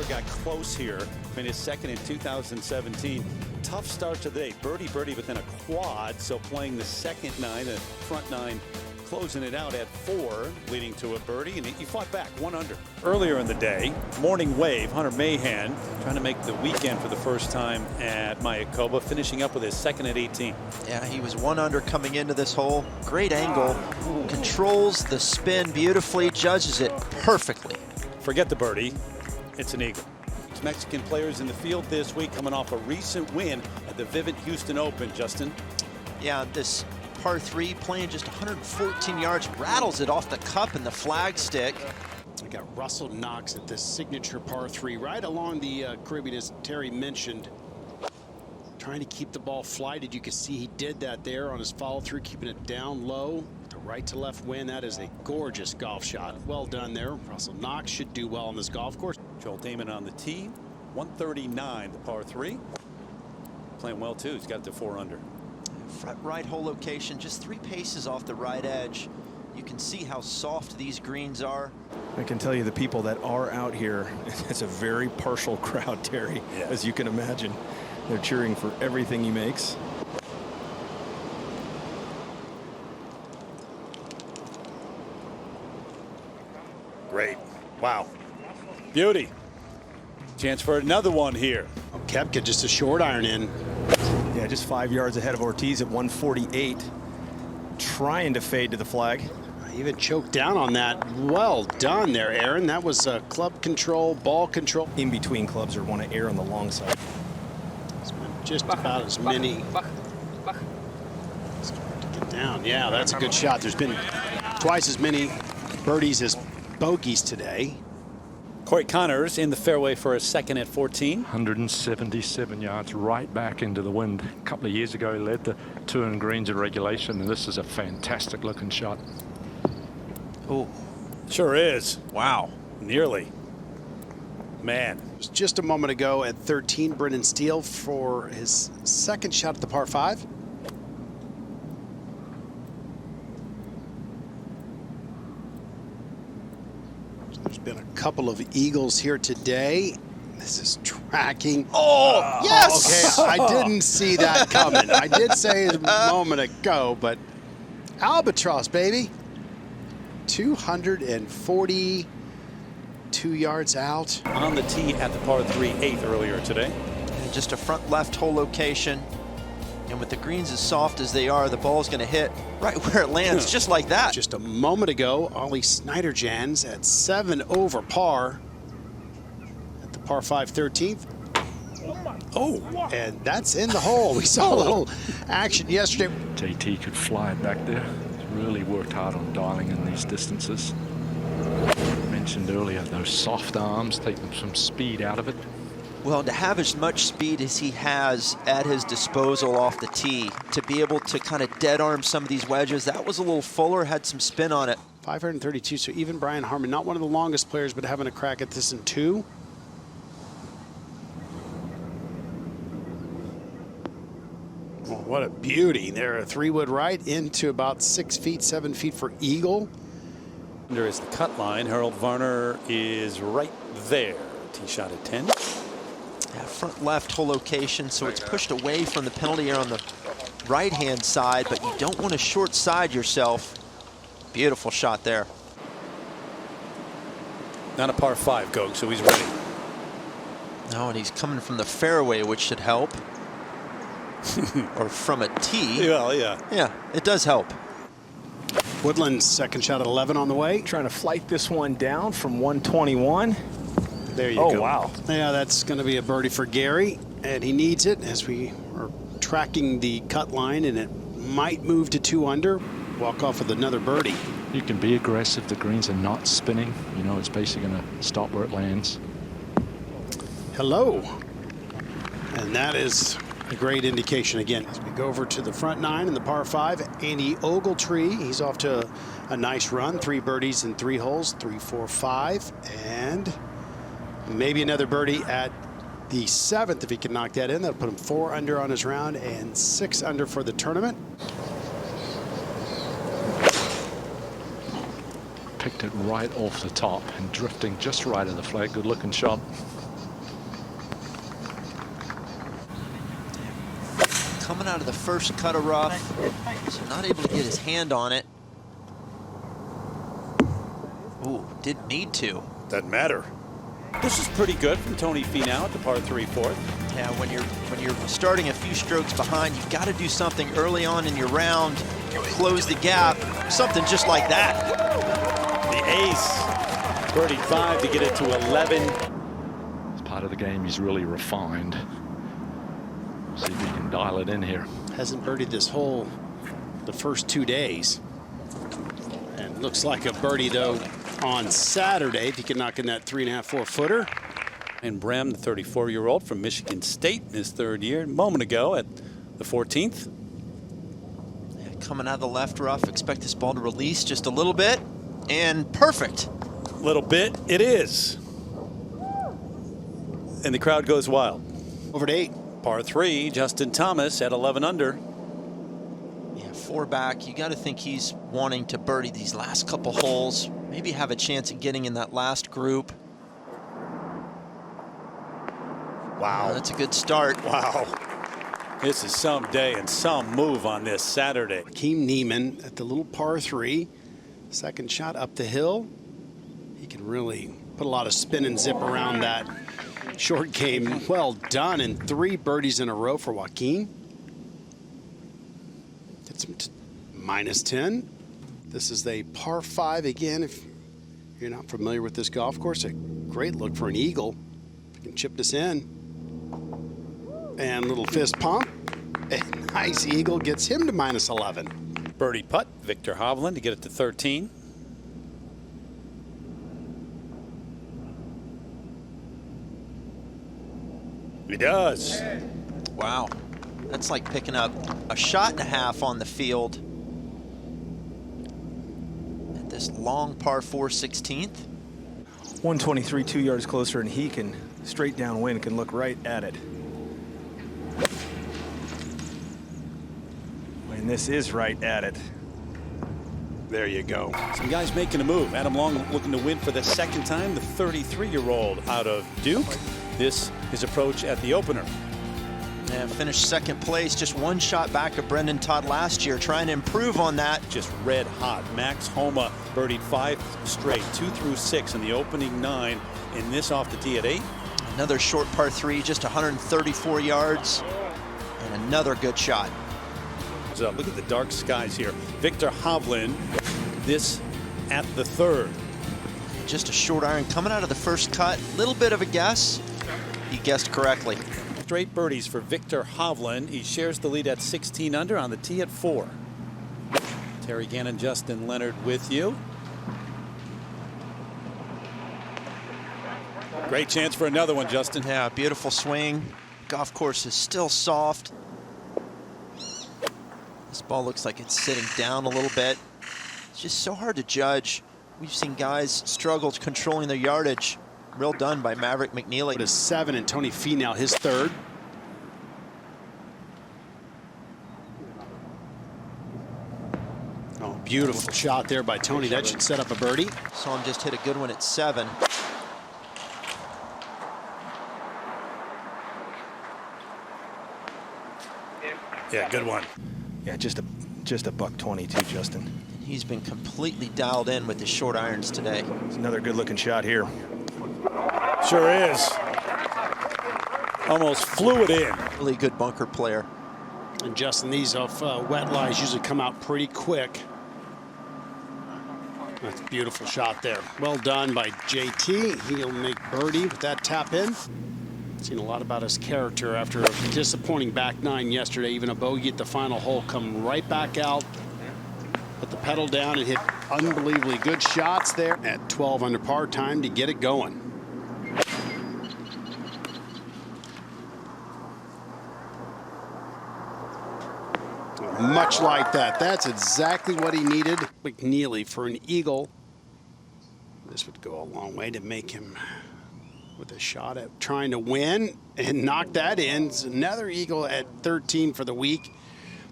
Fowler got close here, finished second in 2017. Tough start to the day. Birdie, but then a quad. So playing the second nine, the front nine, closing it out at 4, leading to a birdie, and he fought back 1 under. Earlier in the day, morning wave, Hunter Mahan trying to make the weekend for the first time at Mayakoba, finishing up with his second at 18. Yeah, he was 1 under coming into this hole. Great angle, controls the spin beautifully, judges it perfectly. Forget the birdie, it's an eagle. Mexican players in the field this week coming off a recent win at the Vivint Houston Open, Justin. Yeah, this par 3 playing just 114 yards, rattles it off the cup and the flag stick. We got Russell Knox at this signature par 3 right along the Caribbean, as Terry mentioned. Trying to keep the ball flighted. You can see he did that there on his follow through, keeping it down low. The right to left wind. That is a gorgeous golf shot. Well done there. Russell Knox should do well on this golf course. Joel Dahmen on the tee, 139, the par 3. Playing well too. He's got it to 4 under. Front right hole location, just 3 paces off the right edge. You can see how soft these greens are. I can tell you the people that are out here, it's a very partial crowd, Terry, as you can imagine. They're cheering for everything he makes. Great. Wow. Beauty. Chance for another one here. Koepka just a short iron in. Yeah, just 5 yards ahead of Ortiz at 148. Trying to fade to the flag. Even choked down on that. Well done there, Aaron. That was club control, ball control. In between clubs or want to err on the long side. Just about as many. Let's get down. Yeah, that's a good shot. There's been twice as many birdies as bogeys today. Corey Connors in the fairway for a second at 14. 177 yards right back into the wind. A couple of years ago, he led the tour in greens in regulation, and this is a fantastic looking shot. Oh, sure is. Wow. Nearly. Man. It was just a moment ago at 13, Brendan Steele for his second shot at the par 5. There's been a couple of eagles here today. This is tracking. Oh, yes! Okay, I didn't see that coming. I did say it a moment ago, but albatross, baby. 242 yards out. On the tee at the par 3 8th earlier today. And just a front left hole location. And with the greens as soft as they are, the ball's going to hit right where it lands, just like that. Just a moment ago, Ollie Snyderjans at 7 over par at the par 5 13th. Oh, and that's in the hole. We saw a little action yesterday. JT could fly it back there. He's really worked hard on dialing in these distances. Mentioned earlier, those soft arms take some speed out of it. Well, to have as much speed as he has at his disposal off the tee, to be able to kind of dead arm some of these wedges, that was a little fuller, had some spin on it. 532, so even Brian Harman, not one of the longest players, but having a crack at this in 2. Well, what a beauty. There, a 3-wood right into about 6 feet, 7 feet for eagle. There is the cut line. Harold Varner is right there. Tee shot at 10. Yeah, front left hole location, so it's pushed away from the penalty area on the right-hand side, but you don't want to short side yourself. Beautiful shot there. Not a par 5, Gogue, so he's ready. No, and he's coming from the fairway, which should help. Or from a tee. Well, yeah. Yeah, it does help. Woodland's second shot at 11 on the way. Trying to flight this one down from 121. There you go. Oh, wow. Yeah, that's going to be a birdie for Gary, and he needs it as we are tracking the cut line, and it might move to 2 under. Walk off with another birdie. You can be aggressive. The greens are not spinning. You know, it's basically going to stop where it lands. Hello. And that is a great indication again. As we go over to the front 9 in the par 5, Andy Ogletree. He's off to a nice run. 3 birdies in 3 holes, 3, 4, 5, and maybe another birdie at the 7th if he can knock that in. That'll put him 4 under on his round and 6 under for the tournament. Picked it right off the top and drifting just right of the flag. Good looking shot. coming out of the first cut of rough, so not able to get his hand on it. Ooh, didn't need to. Doesn't matter. This is pretty good from Tony Finau at the par 3 fourth. Yeah, when you're starting a few strokes behind, you've got to do something early on in your round, close the gap, something just like that. The ace, birdie 5 to get it to 11. As part of the game, he's really refined. See if he can dial it in here. Hasn't birdied this hole the first 2 days. And looks like a birdie, though, on Saturday, if he can knock in that 3.5, 4-footer. And Brem, the 34-year-old from Michigan State in his 3rd year, a moment ago at the 14th. Yeah, coming out of the left rough, expect this ball to release just a little bit, and perfect. Little bit, it is. And the crowd goes wild. Over to 8. Par 3, Justin Thomas at 11 under. Yeah, 4 back. You got to think he's wanting to birdie these last couple holes, maybe have a chance at getting in that last group. Wow. That's a good start. Wow. This is some day and some move on this Saturday. Joaquin Niemann at the little par 3. Second shot up the hill. He can really put a lot of spin and zip around that short game. Well done, and 3 birdies in a row for Joaquin. Gets him to -10. This is a par 5 again. If you're not familiar with this golf course, a great look for an eagle. If you can chip this in. And little fist pump. A nice eagle gets him to -11. Birdie putt, Viktor Hovland to get it to 13. He does. Wow. That's like picking up a shot and a half on the field. At this long par 4 16th. 123, 2 yards closer, and he can straight downwind, can look right at it. And this is right at it. There you go. Some guys making a move. Adam Long looking to win for the 2nd time, the 33-year-old out of Duke. This his approach at the opener. And finished 2nd place, just 1 shot back of Brendon Todd last year, trying to improve on that. Just red hot. Max Homa birdied 5 straight, 2 through 6 in the opening 9, and this off the tee at 8. Another short par 3, just 134 yards, and another good shot. So look at the dark skies here. Viktor Hovland, this at the 3rd. Just a short iron coming out of the first cut. Little bit of a guess. He guessed correctly. Straight birdies for Viktor Hovland. He shares the lead at 16 under on the tee at 4. Terry Gannon, Justin Leonard with you. Great chance for another one, Justin. Yeah, beautiful swing. Golf course is still soft. This ball looks like it's sitting down a little bit. It's just so hard to judge. We've seen guys struggle controlling their yardage. Real done by Maverick McNeely. It is 7, and Tony Finau his 3rd. Oh, beautiful shot there by Tony. That should set up a birdie. Saw him just hit a good one at 7. Yeah, good one. Yeah, just a buck 22, Justin. He's been completely dialed in with his short irons today. It's another good-looking shot here. Sure is. Almost flew it in. Really good bunker player. And Justin, these off wet lies usually come out pretty quick. That's a beautiful shot there. Well done by JT. He'll make birdie with that tap in. Seen a lot about his character after a disappointing back 9 yesterday. Even a bogey at the final hole, come right back out, put the pedal down and hit unbelievably good shots there at 12 under par. Time to get it going. Much like that. That's exactly what he needed. McNeely for an eagle. This would go a long way to make him with a shot at trying to win and knock that in. It's another eagle at 13 for the week.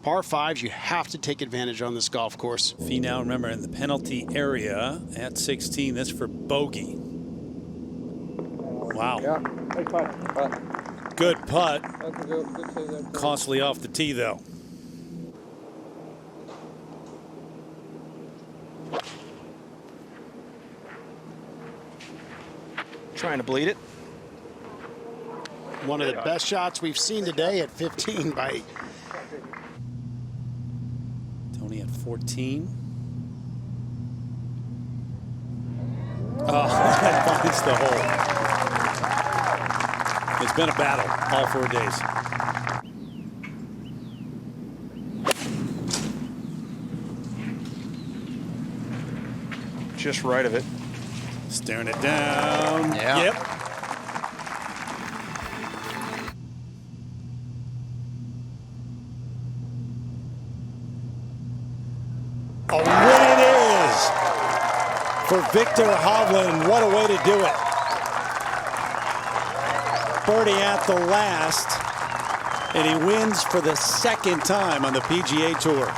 Par 5s, you have to take advantage on this golf course. Finau, remember, in the penalty area at 16. This for bogey. Wow. Yeah, take 5. Good putt. Costly off the tee, though. Trying to bleed it. One of the best shots we've seen today at 15 by Tony at 14. Oh, that finds the hole. It's been a battle all 4 days. Just right of it. Staring it down. Yeah. Yep. A win it is for Viktor Hovland. What a way to do it. Birdie at the last, and he wins for the second time on the PGA Tour.